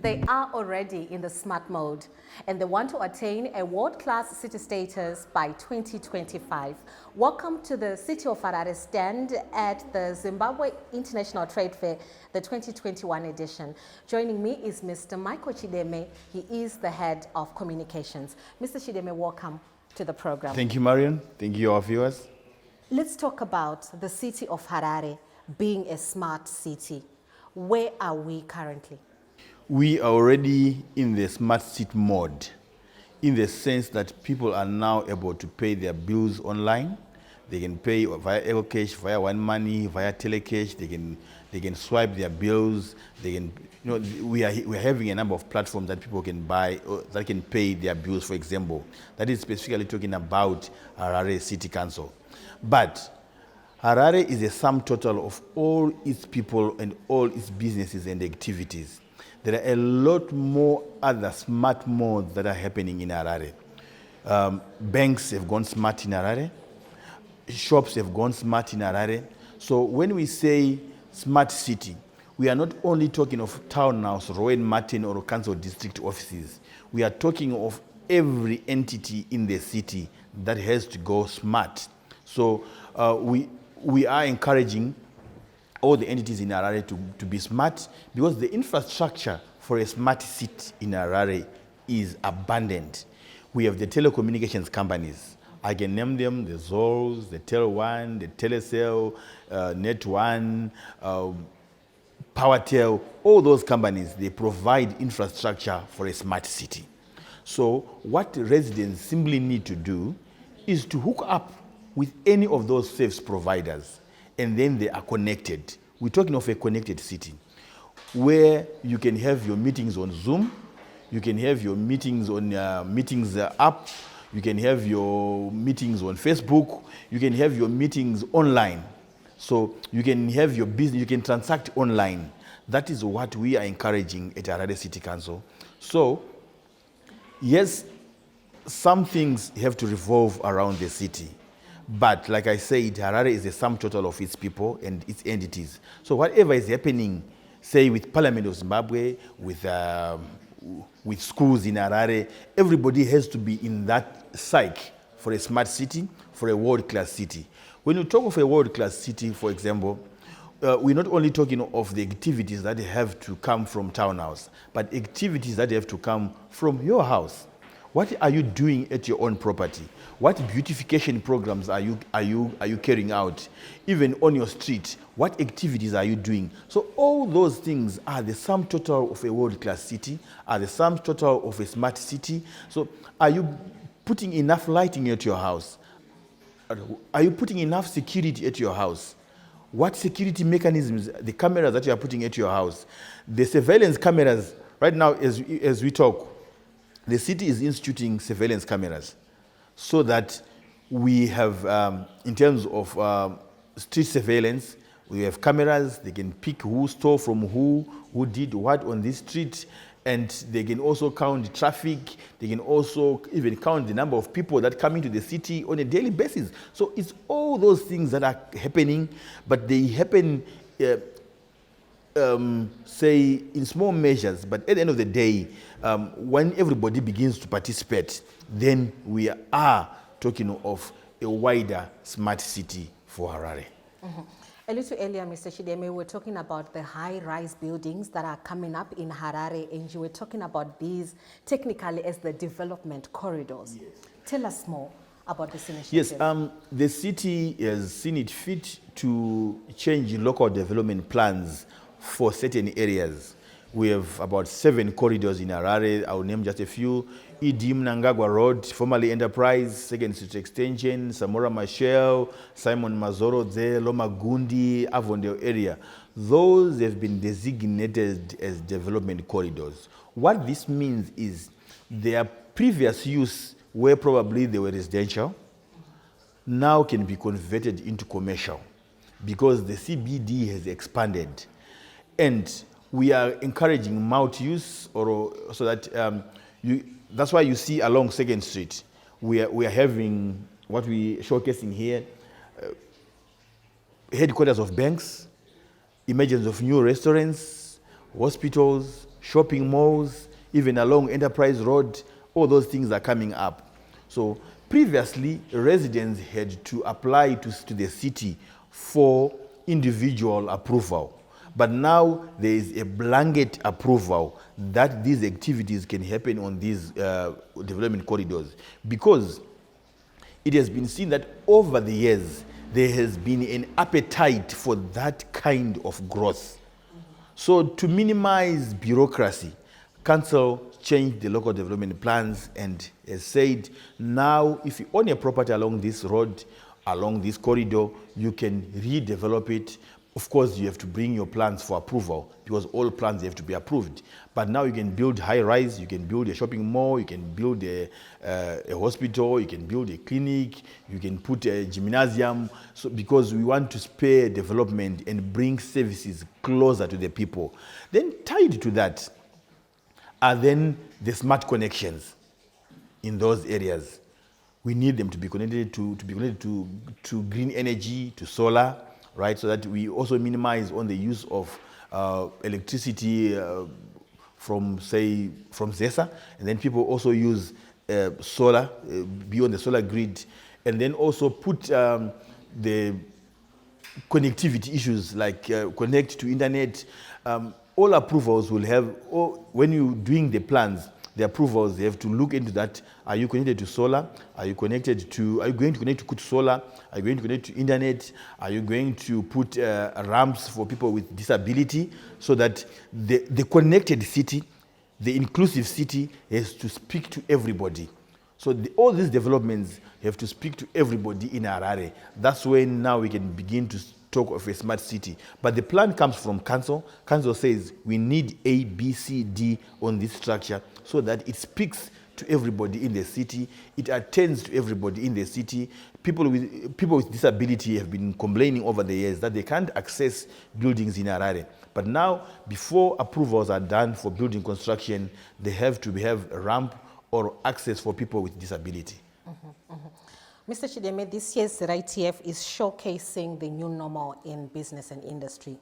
they are already in the smart mode and they want to attain a world-class city status by 2025. Welcome to the City of Harare stand at the Zimbabwe International Trade Fair, the 2021 edition. Joining me is Mr. Michael Chideme. He is the head of communications. Mr. Chideme, welcome to the program. Thank you, Marion. Thank you, our viewers. Let's talk about the City of Harare being a smart city. Where are we currently? We are already in the smart city mode, in the sense that people are now able to pay their bills online. They can pay via EcoCash, via One Money, via Telecash. They can swipe their bills. They can, we are having a number of platforms that people can buy, that can pay their bills. For example, that is specifically talking about Harare City Council. But Harare is a sum total of all its people and all its businesses and activities. There are a lot more other smart modes that are happening in Harare. Banks have gone smart in Harare. Shops have gone smart in Harare. So when we say smart city, we are not only talking of townhouse, Rowan Martin or council district offices. We are talking of every entity in the city that has to go smart. So we are encouraging all the entities in Harare to be smart, because the infrastructure for a smart city in Harare is abundant. We have the telecommunications companies. I can name them: the Zols, the Tel1, the Telecel, Net1, PowerTel. All those companies, they provide infrastructure for a smart city. So what residents simply need to do is to hook up with any of those service providers, and then they are connected. We're talking of a connected city where you can have your meetings on Zoom, you can have your meetings on Meetings app, you can have your meetings on Facebook, you can have your meetings online. So you can have your business, you can transact online. That is what we are encouraging at Harare City Council. So yes, some things have to revolve around the city. But like I said, Harare is the sum total of its people and its entities. So whatever is happening, say with Parliament of Zimbabwe, with schools in Harare, everybody has to be in that psyche for a smart city, for a world-class city. When you talk of a world-class city, for example, we're not only talking of the activities that have to come from townhouse, but activities that have to come from your house. What are you doing at your own property? What beautification programs are you carrying out? Even on your street, what activities are you doing? So all those things are the sum total of a world-class city, are the sum total of a smart city. So are you putting enough lighting at your house? Are you putting enough security at your house? What security mechanisms, the cameras that you are putting at your house? The surveillance cameras, right now as we talk, the city is instituting surveillance cameras so that we have, in terms of street surveillance, we have cameras. They can pick who stole from who did what on this street, and they can also count the traffic. They can also even count the number of people that come into the city on a daily basis. So it's all those things that are happening, but they happen say in small measures, but at the end of the day, when everybody begins to participate, then we are talking of a wider smart city for Harare. Mm-hmm. A little earlier, Mr. Chideme, we were talking about the high-rise buildings that are coming up in Harare, and you were talking about these technically as the development corridors. Yes. Tell us more about this initiative. Yes, the city has seen it fit to change local development plans for certain areas. We have about 7 corridors in Harare. I'll name just a few. Idim Nangagwa Road, formerly Enterprise, Second Street Extension, Samora Machel, Simon Mazoro there, Loma Gundi, Avondale area. Those have been designated as development corridors. What this means is their previous use, where probably they were residential, now can be converted into commercial because the CBD has expanded. And we are encouraging multi-use, so that that's why you see along 2nd Street, we are having what we showcasing here, headquarters of banks, emergence of new restaurants, hospitals, shopping malls, even along Enterprise Road, all those things are coming up. So previously, residents had to apply to the city for individual approval. But now there is a blanket approval that these activities can happen on these development corridors, because it has been seen that over the years there has been an appetite for that kind of growth. So to minimize bureaucracy, council changed the local development plans and has said, now if you own a property along this road, along this corridor, you can redevelop it. Of course, you have to bring your plans for approval, because all plans have to be approved. But now you can build high-rise, you can build a shopping mall, you can build a hospital, you can build a clinic, you can put a gymnasium, so because we want to spare development and bring services closer to the people. Then tied to that are then the smart connections in those areas. We need them to be connected to green energy, to solar, right? So that we also minimize on the use of electricity from ZESA, and then people also use solar, be on the solar grid, and then also put the connectivity issues like connect to internet. All approvals will have, when you're doing the plans, the approvals, they have to look into that. Are you connected to solar? Are you going to connect to solar? Are you going to connect to internet? Are you going to put ramps for people with disability? So that the connected city, the inclusive city, has to speak to everybody. So all these developments have to speak to everybody in Harare. That's when now we can begin to talk of a smart city. But the plan comes from council. Council says we need A, B, C, D on this structure so that it speaks to everybody in the city. It attends to everybody in the city. People with disability have been complaining over the years that they can't access buildings in Harare. But now, before approvals are done for building construction, they have to have a ramp or access for people with disability. Mr. Chideme, this year's Zitf is showcasing the new normal in business and industry.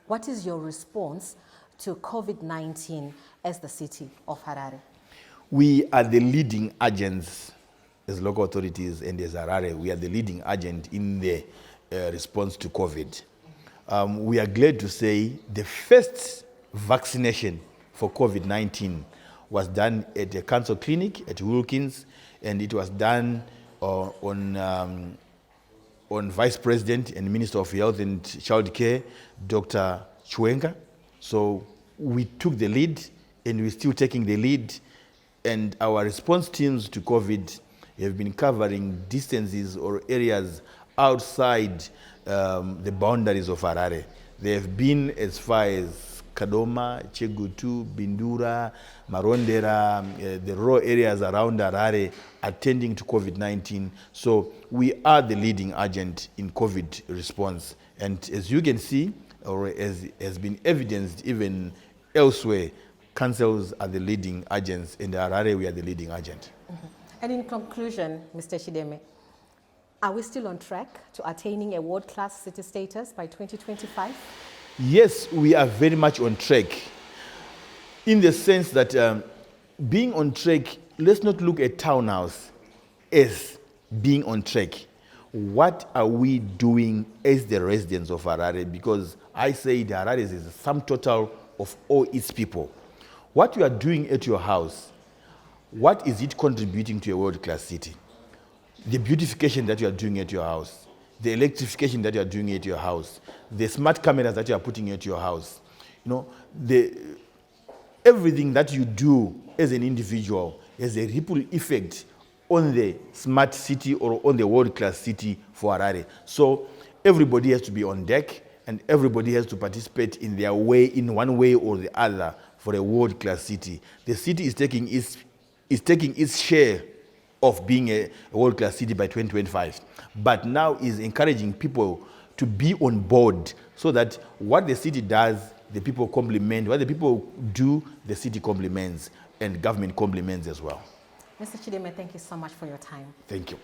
What is your response to COVID-19 as the city of Harare? We are the leading agents as local authorities, and as Harare, we are the leading agent in the response to COVID. We are glad to say the first vaccination for COVID-19 was done at a council clinic at Wilkins, and it was done on Vice President and Minister of Health and Child Care, Dr. Chwenga. So we took the lead, and we're still taking the lead, and our response teams to COVID have been covering distances or areas outside the boundaries of Harare. They have been as far as Kadoma, Chegutu, Bindura, Marondera, the rural areas around Harare, attending to COVID-19. So we are the leading agent in COVID response. And as you can see, or as has been evidenced even elsewhere, councils are the leading agents. In Harare, we are the leading agent. And in conclusion, Mr. Chideme, are we still on track to attaining a world-class city status by 2025? Yes, we are very much on track, in the sense that being on track, let's not look at townhouse as being on track. What are we doing as the residents of Harare? Because I say the Harare is the sum total of all its people. What you are doing at your house, what is it contributing to a world-class city? The beautification that you are doing at your house, the electrification that you are doing at your house, the smart cameras that you are putting at your house, everything that you do as an individual has a ripple effect on the smart city or on the world-class city for Harare. So everybody has to be on deck, and everybody has to participate in their way, in one way or the other, for a world-class city. The city is taking its share of being a world-class city by 2025, but now is encouraging people to be on board so that what the city does, the people complement. What the people do, the city complements, and government complements as well. Mr. Chideme, thank you so much for your time. Thank you.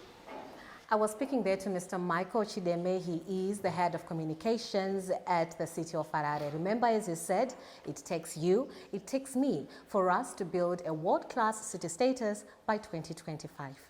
I was speaking there to Mr. Michael Chideme. He is the head of communications at the City of Harare. Remember, as he said, it takes you, it takes me for us to build a world-class city status by 2025.